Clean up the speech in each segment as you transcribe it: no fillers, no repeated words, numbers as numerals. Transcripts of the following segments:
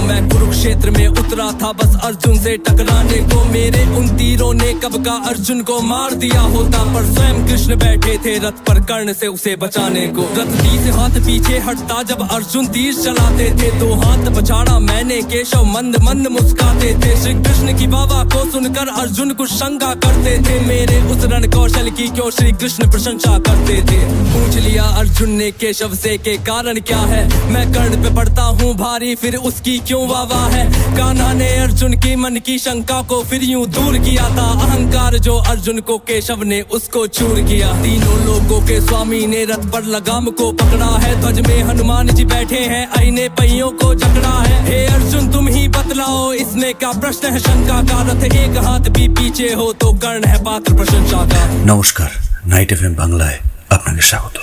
मैं कुरुक्षेत्र में उतरा था बस अर्जुन से टकराने को। मेरे उन तीरों ने कब का अर्जुन को मार दिया होता, पर स्वयं कृष्ण बैठे थे रथ पर कर्ण से उसे बचाने को। रथ 30 हाथ पीछे हटता जब अर्जुन तीर चलाते थे, 2 हाथ पछाड़ा मैंने केशव मंद मंद मुस्काते थे। श्री कृष्ण की बाबा को सुनकर अर्जुन कुछ शंका करते थे, मेरे उस रण कौशल की क्यों श्री कृष्ण प्रशंसा करते थे। पूछ लिया अर्जुन ने केशव से के कारण क्या है, मैं कर्ण पे पड़ता हूँ भारी फिर उसकी क्यों वाह है। कान्हा ने अर्जुन की मन की शंका को फिर यूं दूर किया था, अहंकार जो अर्जुन को केशव ने उसको चूर किया। तीनों लोगों के स्वामी ने रथ पर लगाम को पकड़ा है, ध्वज में हनुमान जी बैठे हैं, आईने पहियों को जकड़ा है। हे अर्जुन तुम ही बतलाओ इसमें क्या प्रश्न है शंका का, रथ एक हाथ भी पीछे हो तो कर्ण है पात्र प्रशंसा का। নমস্কার, নাইট এফএম বাংলায় আপনাকে স্বাগত।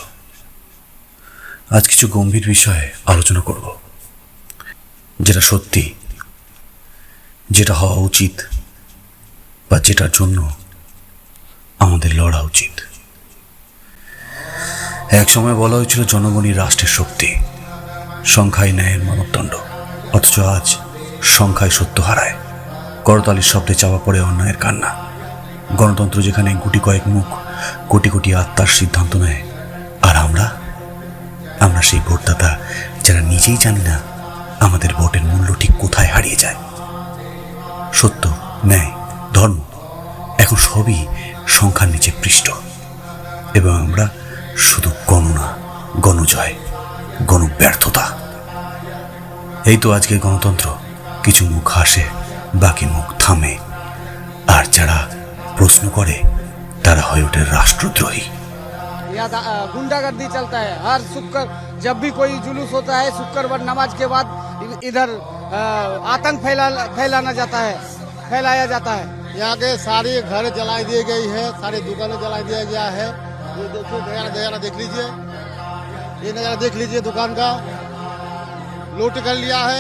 আজ কিছু গম্ভীর বিষয়ে আলোচনা করব, যেটা সত্যি, যেটা হওয়া উচিত বা যেটার জন্য আমাদের লড়া উচিত। এক সময় বলা হয়েছিল জনগণই রাষ্ট্রের শক্তি, সংখ্যায় ন্যায়ের মানবদণ্ড। অথচ আজ সংখ্যায় সত্য হারায়, করতালির শব্দে চাপা পড়ে অন্যায়ের কান্না। গণতন্ত্র যেখানে গুটি কয়েক মুখ কোটি কোটি আত্মার সিদ্ধান্ত নেয়, আর আমরা সেই ভোটদাতা যারা নিজেই জানি না আমাদের ভোটের মূল্য ঠিক কোথায় হারিয়ে যায়। সত্য, ন্যায়, ধর্ম এখন সবই সংখ্যার নিচে পৃষ্ঠ, এবং আমরা শুধু গণনা, গণজয়, গণব্যর্থতা। এই তো আজকের গণতন্ত্র। কিছু মুখ হাসে, বাকি মুখ থামে, আর যারা প্রশ্ন করে তারা হয়ে ওঠে राष्ट्रद्रोही। गुंडागर्दी चलता है हर शुक्र, जब भी कोई जुलूस होता है शुक्रवार नमाज के बाद इधर आतंक फैलाया जाता है। यहाँ के सारे घर जला दिए गई है, सारी दुकानें जला दिया गया है। ये देखिए नजारा देख लीजिए, ये नजारा देख लीजिए, दुकान का लूट कर लिया है।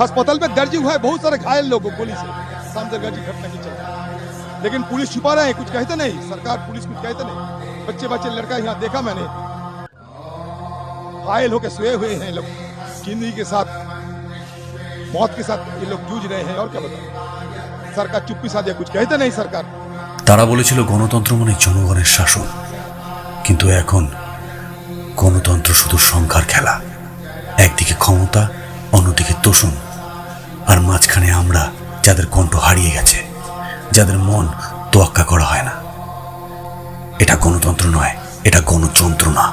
अस्पताल में दर्ज हुआ है बहुत सारे घायल लोगों को गोली से। सामदरगढ़ की घटना की चल, लेकिन पुलिस छुपा रहे हैं, कुछ कहते नहीं, सरकार पुलिस कुछ कहते नहीं। बच्चे लड़का यहाँ देखा मैंने, घायल होकर सोए हुए हैं लोग, जिंदगी के साथ, मौत के साथ ये लोग जूझ रहे हैं। और क्या बताएं, सरकार चुप्पी साधे, कुछ कहते नहीं सरकार। তারা বলেছিল গণতন্ত্র মানে জনগণের শাসন, কিন্তু এখন গণতন্ত্র শুধু সংখ্যার খেলা। একদিকে ক্ষমতা, অন্যদিকে তোষণ, আর মাঝখানে আমরা যাদের কণ্ঠ হারিয়ে গেছে, যাদের মন তোয়াক্কা করা হয় না। এটা গণতন্ত্র নয়, এটা গণযন্ত্রণা।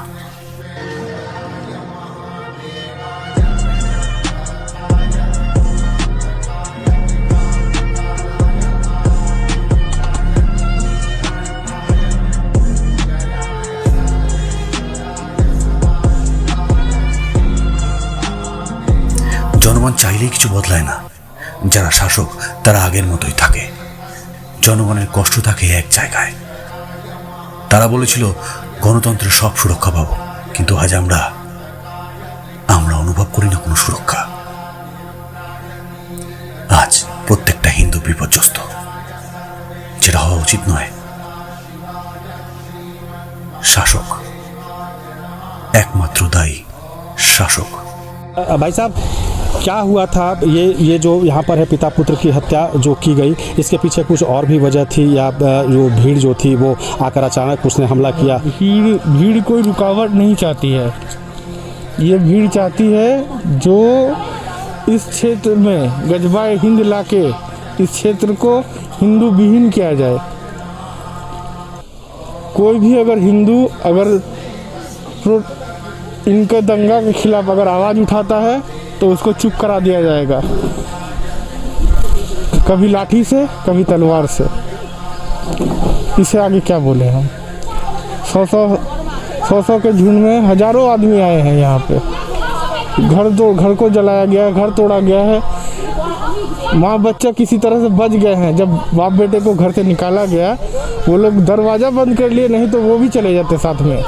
জনগণ চাইলেই কিছু বদলায় না। যারা শাসক তারা আগের মতোই থাকে, জনগণের কষ্ট থাকে এক জায়গায়। তারা বলেছিল গণতন্ত্রের সব সুরক্ষা পাবো, কিন্তু আজ আমরা অনুভব করি না কোনো সুরক্ষা। আজ প্রত্যেকটা হিন্দু বিপর্যস্ত, যেটা হওয়া উচিত নয়। শাসক, একমাত্র দায়ী শাসক। भाई साहब, क्या हुआ था ये जो यहाँ पर है पिता पुत्र की हत्या जो की गई, इसके पीछे कुछ और भी वजह थी, या जो भीड़ जो थी वो आकर अचानक उसने हमला किया? भीड़ कोई रुकावट नहीं चाहती है, ये भीड़ चाहती है जो इस क्षेत्र में गजबाए हिंद लाके इस क्षेत्र को हिंदू विहीन किया जाए। कोई भी अगर हिंदू इनके दंगा के खिलाफ अगर आवाज़ उठाता है तो उसको चुप करा दिया जाएगा, कभी लाठी से कभी तलवार से। इसे आगे क्या बोले हम। 100 के झुंड में हजारों आदमी आए हैं यहाँ पे, घर को जलाया गया है, घर तोड़ा गया है, माँ बच्चा किसी तरह से बच गए हैं। जब बाप बेटे को घर से निकाला गया, वो लोग दरवाज़ा बंद कर लिए, नहीं तो वो भी चले जाते साथ में।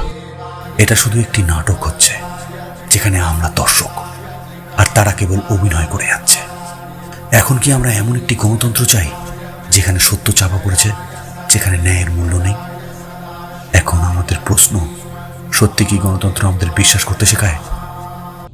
এটা শুধু একটি নাটক হচ্ছে, যেখানে আমরা দর্শক আর তারা কেবল অভিনয় করে যাচ্ছে। এখন কি আমরা এমন একটি গণতন্ত্র চাই যেখানে সত্য চাপা পড়েছে, যেখানে ন্যায়ের মূল্য নেই? এখন আমাদের প্রশ্ন, সত্যি কি গণতন্ত্র আমাদের বিশ্বাস করতে শেখায়?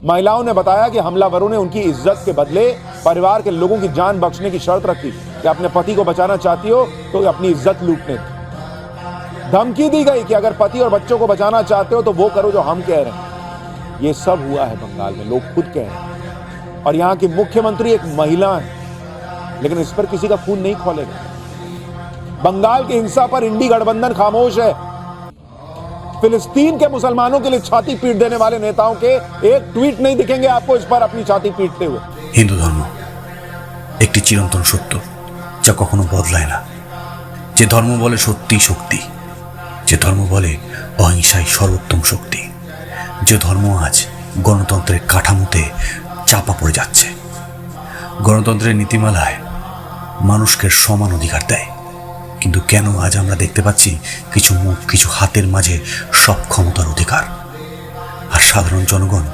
महिलाओं ने बताया कि हमलावरों ने उनकी इज्जत के बदले परिवार के लोगों की जान बख्शने की शर्त रखी कि अपने पति को बचाना चाहती हो तो अपनी इज्जत लूटने की धमकी दी गई कि अगर पति और बच्चों को बचाना चाहते हो तो वो करो जो हम कह रहे हैं। ये सब हुआ है बंगाल में, लोग खुद कह रहे हैं। और यहां की मुख्यमंत्री एक महिला है, लेकिन इस पर किसी का खून नहीं खोलेगा। बंगाल की हिंसा पर इंडी गठबंधन खामोश है। फिलिस्तीन के मुसलमानों के लिए छाती पीट देने वाले नेताओं के एक ट्वीट नहीं दिखेंगे आपको इस पर अपनी छाती पीटते हुए। হিন্দু ধর্ম একটি চিরন্তন সত্য যা কখনো বদলায় না। যে ধর্ম বলে সত্যি শক্তি, যে ধর্ম বলে অহিংসাই সর্বোত্তম শক্তি, যে ধর্ম আজ গণতন্ত্রের কাঠামোতে চাপা পড়ে যাচ্ছে, গণতন্ত্রের নীতিমালায় মানুষকে সমান অধিকার দেয়, কিন্তু কেন আজ আমরা দেখতে পাচ্ছি কিছু মুখ, কিছু হাতের মাঝে সব ক্ষমতার অধিকার, আর সাধারণ জনগণ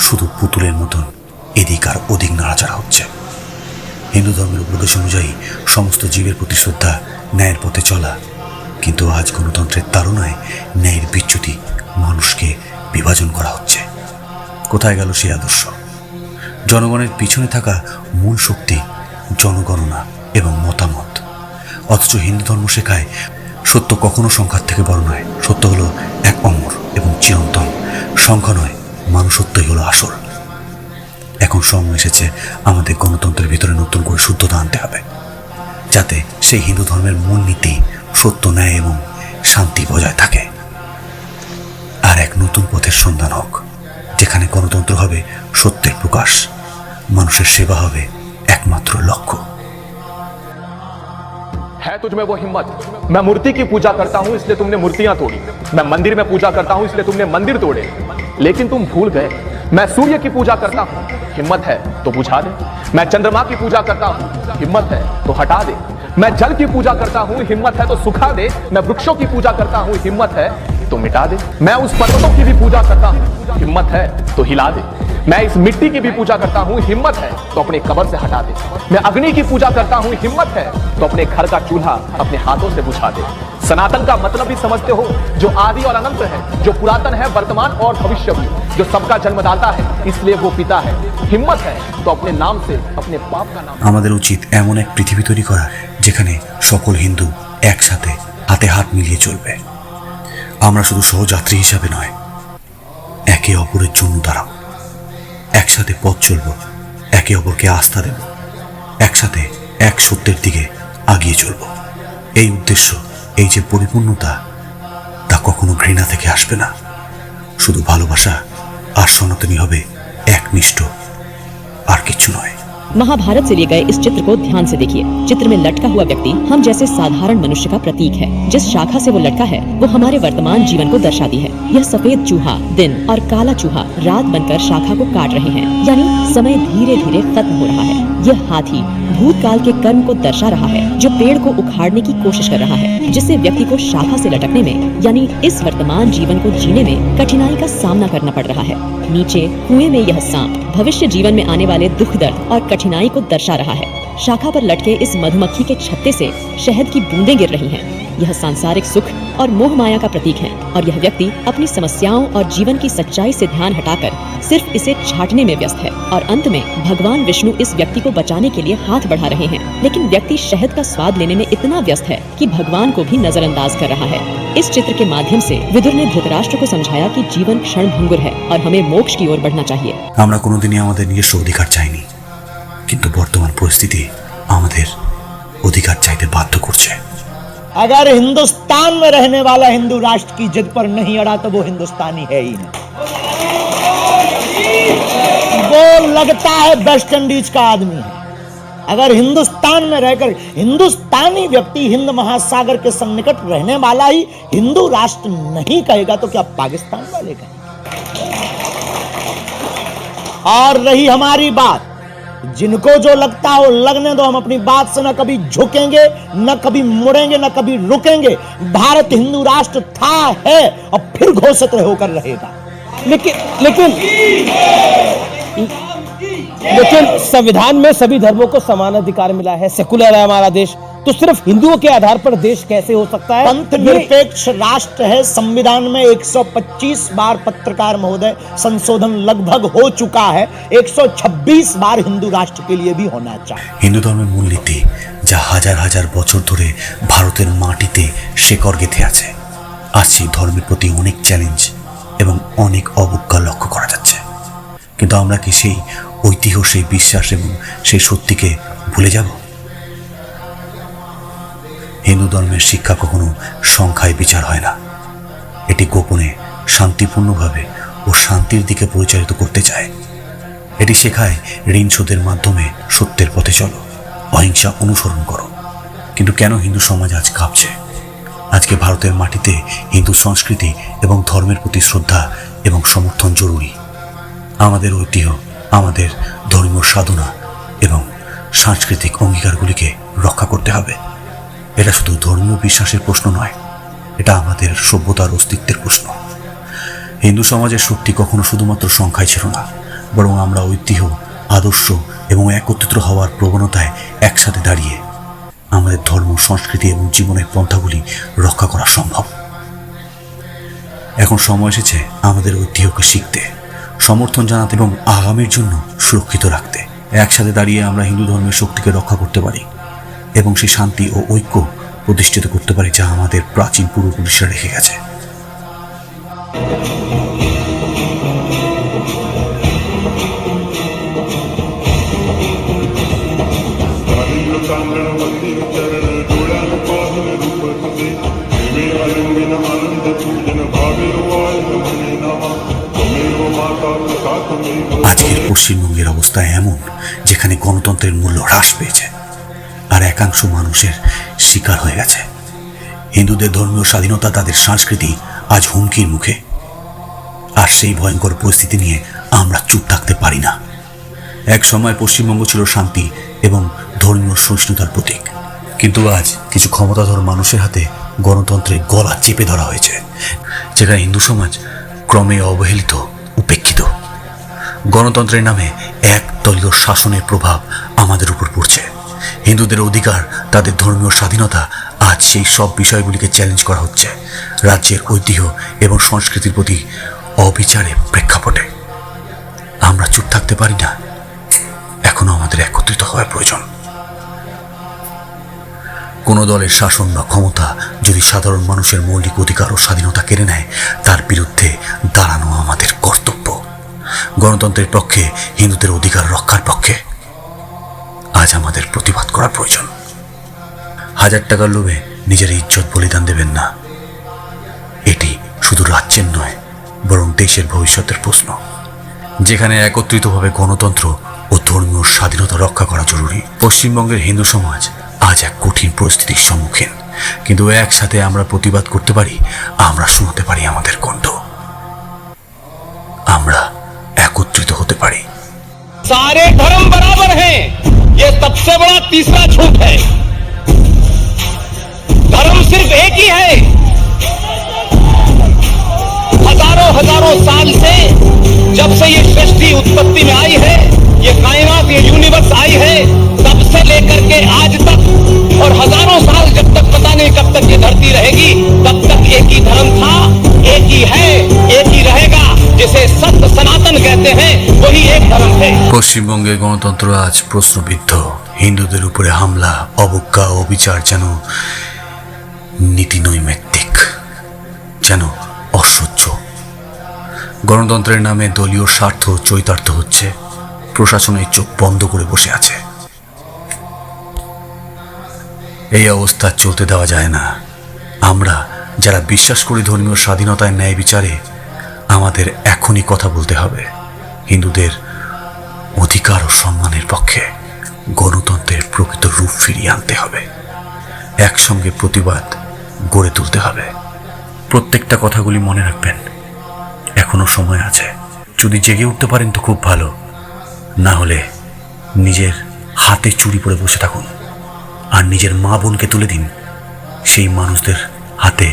শুধু পুতুলের মতন এদিক আর ওদিক নাড়াচাড়া হচ্ছে। হিন্দু ধর্মের উপদেশ অনুযায়ী সমস্ত জীবের প্রতি শ্রদ্ধা, ন্যায়ের পথে চলা, কিন্তু আজ গণতন্ত্রের তাড়নায় ন্যায়ের বিচ্যুতি, মানুষকে বিভাজন করা হচ্ছে। কোথায় গেল সেই আদর্শ? জনগণের পিছনে থাকা মূল শক্তি জনগণনা এবং মতামত। অথচ হিন্দু ধর্ম শেখায় সত্য কখনো সংখ্যার থেকে বড় নয়। সত্য হলো এক অমর এবং চিরন্তন, সংখ্যা নয়, মানুষত্বই হলো আসল। এখন সময় এসেছে আমাদের গণতন্ত্রের ভিতরে নতুন করে শুদ্ধতা আনতে হবে, যাতে সেই হিন্দু ধর্মের মূল নীতি সত্য, ন্যায় এবং শান্তি বজায় থাকে। আর এক নতুন পথের সন্ধান হোক, যেখানে গণতন্ত্র হবে সত্যের প্রকাশ, মানুষের সেবা হবে একমাত্র লক্ষ্য। है तुझ में वो हिम्मत। मैं मूर्ति की पूजा करता हूं इसलिए तुमने मूर्तियां तोड़ी, मैं मंदिर में पूजा करता हूं इसलिए तुमने मंदिर तोड़े, लेकिन तुम भूल गए मैं सूर्य की पूजा करता हूं, हिम्मत है तो बुझा दे। मैं चंद्रमा की पूजा करता हूं, हिम्मत है तो हटा दे। मैं जल की पूजा करता हूं, हिम्मत है तो सुखा दे। मैं वृक्षों की पूजा करता हूं, हिम्मत है तो मिटा दे। मैं उस पर्वतों की भी पूजा करता हूं, हिम्मत है तो हिला दे। मैं इस मिट्टी की भी पूजा करता हूं, हिम्मत है तो अपने कब्र से हटा दे। मैं अग्नि की पूजा करता हूं, हिम्मत है तो अपने घर का चूल्हा अपने हाथों से बुझा दे। सनातन का मतलब भी समझते हो, जो आदि और अनंत है, जो पुरातन है, वर्तमान और भविष्य भी, जो सबका जन्मदाता है इसलिए वो पिता है। हिम्मत है तो अपने नाम से अपने बाप का नाम। আমাদের উচিত এমন এক পৃথিবী তৈরি করা যেখানে সকল হিন্দু একসাথে হাতে হাত মিলিয়ে চলবে। আমরা শুধু সহযাত্রী হিসাবে নয়, একে অপরের জন্য দাঁড়াবো, একসাথে পথ চলব, একে অপরকে আস্থা দেব, একসাথে এক সত্যের দিকে আগিয়ে চলব। এই উদ্দেশ্য, এই যে পরিপূর্ণতা, তা কখনো ঘৃণা থেকে আসবে না, শুধু ভালোবাসা আর সনাতনী হবে একনিষ্ঠ, আর কিছু নয়। महाभारत से लिए गए इस चित्र को ध्यान से देखिए। चित्र में लटका हुआ व्यक्ति हम जैसे साधारण मनुष्य का प्रतीक है। जिस शाखा से वो लटका है वो हमारे वर्तमान जीवन को दर्शाती है। यह सफेद चूहा दिन और काला चूहा रात बनकर शाखा को काट रहे हैं, यानी समय धीरे धीरे खत्म हो रहा है। यह हाथी भूतकाल के कर्म को दर्शा रहा है, जो पेड़ को उखाड़ने की कोशिश कर रहा है, जिससे व्यक्ति को शाखा से लटकने में, यानी इस वर्तमान जीवन को जीने में कठिनाई का सामना करना पड़ रहा है। नीचे कुएं में यह सांप भविष्य जीवन में आने वाले दुख, दर्द और कठिनाई को दर्शा रहा है। शाखा पर लटके इस मधुमक्खी के छत्ते से शहद की बूंदें गिर रही हैं। यह सांसारिक सुख और मोह माया का प्रतीक है, और यह व्यक्ति अपनी समस्याओं और जीवन की सच्चाई से ध्यान हटाकर सिर्फ इसे छांटने में व्यस्त है। और अंत में भगवान विष्णु इस व्यक्ति को बचाने के लिए हाथ बढ़ा रहे हैं, लेकिन व्यक्ति शहद का स्वाद लेने में इतना व्यस्त है कि भगवान को भी नजरअंदाज कर रहा है। इस चित्र के माध्यम से विदुर ने धृतराष्ट्र को समझाया कि जीवन क्षणभंगुर है और हमें मोक्ष की ओर बढ़ना चाहिए। আমরা কোনোদিনই আমাদের নিজস্ব অধিকার চাইনি, কিন্তু বর্তমান পরিস্থিতি আমাদের অধিকার চাইতে বাধ্য করছে। अगर हिंदुस्तान में रहने वाला हिंदू राष्ट्र की जिद पर नहीं अड़ा तो वो हिंदुस्तानी है ही नहीं। वो लगता है वेस्ट इंडीज का आदमी है। अगर हिंदुस्तान में रहकर हिंदुस्तानी व्यक्ति हिंद महासागर के सन्निकट रहने वाला ही हिंदू राष्ट्र नहीं कहेगा तो क्या पाकिस्तान वाले कहेंगे? और रही हमारी बात, जिनको जो लगता हो लगने दो, हम अपनी बात से न कभी झुकेंगे, न कभी मुड़ेंगे, न कभी रुकेंगे। भारत हिंदू राष्ट्र था, है और फिर घोषित होकर रहेगा। लेकिन संविधान में सभी धर्मों को समान अधिकार मिला है, सेकुलर है हमारा देश, तो सिर्फ हिंदुओं के आधार पर देश कैसे हो सकता है? पंथ निरपेक्ष राष्ट्र है। संविधान में 125 बार पत्रकार महोदय संशोधन लगभग हो चुका है, 126 बार हिंदू राष्ट्र के लिए भी होना चाहिए। হিন্দু ধর্মের মূলনীতি যা হাজার হাজার বছর ধরে ভারতের মাটিতে শেকড় গেঁথে আছে, আর সেই ধর্মের প্রতি অনেক চ্যালেঞ্জ এবং অনেক অবজ্ঞা লক্ষ্য করা যাচ্ছে। কিন্তু আমরা কি সেই ঐতিহ্য, সেই বিশ্বাস এবং সেই সত্যিকে ভুলে যাব? হিন্দু ধর্মের শিক্ষা কখনো সংখ্যায় বিচার হয় না, এটি গোপনে শান্তিপূর্ণভাবে ও শান্তির দিকে পরিচালিত করতে চায়। এটি শেখায় ঋণ শোধের মাধ্যমে সত্যের পথে চলো, অহিংসা অনুসরণ করো। কিন্তু কেন হিন্দু সমাজ আজ কাঁপছে? আজকে ভারতের মাটিতে হিন্দু সংস্কৃতি এবং ধর্মের প্রতি শ্রদ্ধা এবং সমর্থন জরুরি। আমাদের ঐতিহ্য, আমাদের ধর্মীয় সাধনা এবং সাংস্কৃতিক অঙ্গীকারগুলিকে রক্ষা করতে হবে। এটা শুধু ধর্মীয় বিশ্বাসের প্রশ্ন নয়, এটা আমাদের সভ্যতার অস্তিত্বের প্রশ্ন। হিন্দু সমাজের শক্তি কখনো শুধুমাত্র সংখ্যায় ছিল না, বরং আমরা ঐতিহ্য, আদর্শ এবং একত্রিত হওয়ার প্রবণতায় একসাথে দাঁড়িয়ে আমাদের ধর্ম, সংস্কৃতি এবং জীবনের পন্থাগুলি রক্ষা করা সম্ভব। এখন সময় এসেছে আমাদের ঐতিহ্যকে শিখতে, সমর্থন জানাতে এবং আগামীর জন্য সুরক্ষিত রাখতে। একসাথে দাঁড়িয়ে আমরা হিন্দু ধর্মের শক্তিকে রক্ষা করতে পারি এবং সেই শান্তি ও ঐক্য প্রতিষ্ঠিত করতে পারি যা আমাদের প্রাচীন পূর্বপুরুষরা রেখে গেছে। আজকের পশ্চিমবঙ্গের অবস্থা এমন যেখানে গণতন্ত্রের মূল্য হ্রাস পেয়েছে আর একাংশ মানুষের শিকার হয়ে গেছে। হিন্দুদের ধর্মীয় স্বাধীনতা, তাদের সংস্কৃতি আজ হুমকির মুখে। আর সেই ভয়ঙ্কর পরিস্থিতি নিয়ে আমরা চুপ থাকতে পারি না। এক সময় পশ্চিমবঙ্গ ছিল শান্তি এবং ধর্মীয় সহিষ্ণুতার প্রতীক, কিন্তু আজ কিছু ক্ষমতাধর মানুষের হাতে গণতন্ত্রের গলা চেপে ধরা হয়েছে, যেখানে হিন্দু সমাজ ক্রমে অবহেলিত, উপেক্ষিত। গণতন্ত্রের নামে এক দলীয় শাসনের প্রভাব আমাদের উপর পড়ছে। হিন্দুদের অধিকার, তাদের ধর্মীয় স্বাধীনতা, আজ সেই সব বিষয়গুলিকে চ্যালেঞ্জ করা হচ্ছে রাজ্যের ঐতিহ্য এবং সংস্কৃতির প্রতি অবিচারে প্রেক্ষাপটে। আমরা চুপ থাকতে পারি না, এখনো আমাদের একত্রিত হওয়া প্রয়োজন। কোনো দলের শাসন বা ক্ষমতা যদি সাধারণ মানুষের মৌলিক অধিকার ও স্বাধীনতা কেড়ে নেয়, তার বিরুদ্ধে দাঁড়ানো আমাদের কর্তব্য। গণতন্ত্রের পক্ষে, হিন্দুদের অধিকার রক্ষার পক্ষে আজ আমাদের প্রতিবাদ করা প্রয়োজন। 1000 টাকার লোভে নিজের ইজ্জত বলিদান দেবেন না। এটি শুধু রাজ্যের নয়, বরং দেশের ভবিষ্যতের প্রশ্ন, যেখানে একত্রিতভাবে গণতন্ত্র ও ধর্মীয় স্বাধীনতা রক্ষা করা জরুরি। পশ্চিমবঙ্গের হিন্দু সমাজ আজ এক কঠিন পরিস্থিতির সম্মুখীন, কিন্তু একসাথে আমরা প্রতিবাদ করতে পারি, আমরা শুনতে পারি আমাদের কণ্ঠ, আমরা একত্রিত হতে পারি। सारे धर्म बराबर हैं, ये सबसे बड़ा तीसरा झूठ है। धर्म सिर्फ एक ही है। हजारों साल से, जब से ये सृष्टि उत्पत्ति में आई है, ये कायनात, ये यूनिवर्स आई है, तब से लेकर के आज तक, और हजारों साल जब तक पता नहीं कब तक ये धरती रहेगी, तब तक एक ही धर्म था, एक ही है, एक ही रहेगा। जिसे सत्य सनातन कहते हैं, वही एक धर्म है। পশ্চিমবঙ্গের গণতন্ত্র আজ প্রশ্নবিদ্ধ। হিন্দুদের উপরে হামলা, অবজ্ঞা, অবিচার যেন নীতি নৈমিত্তিক, যেন অসহ্য। গণতন্ত্রের নামে দলীয় স্বার্থ চরিতার্থ হচ্ছে, প্রশাসনের চোখ বন্ধ করে বসে আছে। এই অবস্থা চলতে দেওয়া যায় না। আমরা যারা বিশ্বাস করি ধর্মীয় স্বাধীনতায়, ন্যায় বিচারে, আমাদের এখনই কথা বলতে হবে। হিন্দুদের অধিকার ও সম্মানের পক্ষে গণতন্ত্রের প্রকৃত রূপ ফিরিয়ে আনতে হবে। একসঙ্গে প্রতিবাদ গড়ে তুলতে হবে। প্রত্যেকটা কথাগুলি মনে রাখবেন, এখনো সময় আছে। যদি জেগে উঠতে পারেন তো খুব ভালো, না হলে নিজের হাতে চুরি পরে বসে থাকুন আর নিজের মা বোনকে তুলে দিন সেই মানুষদের হাতে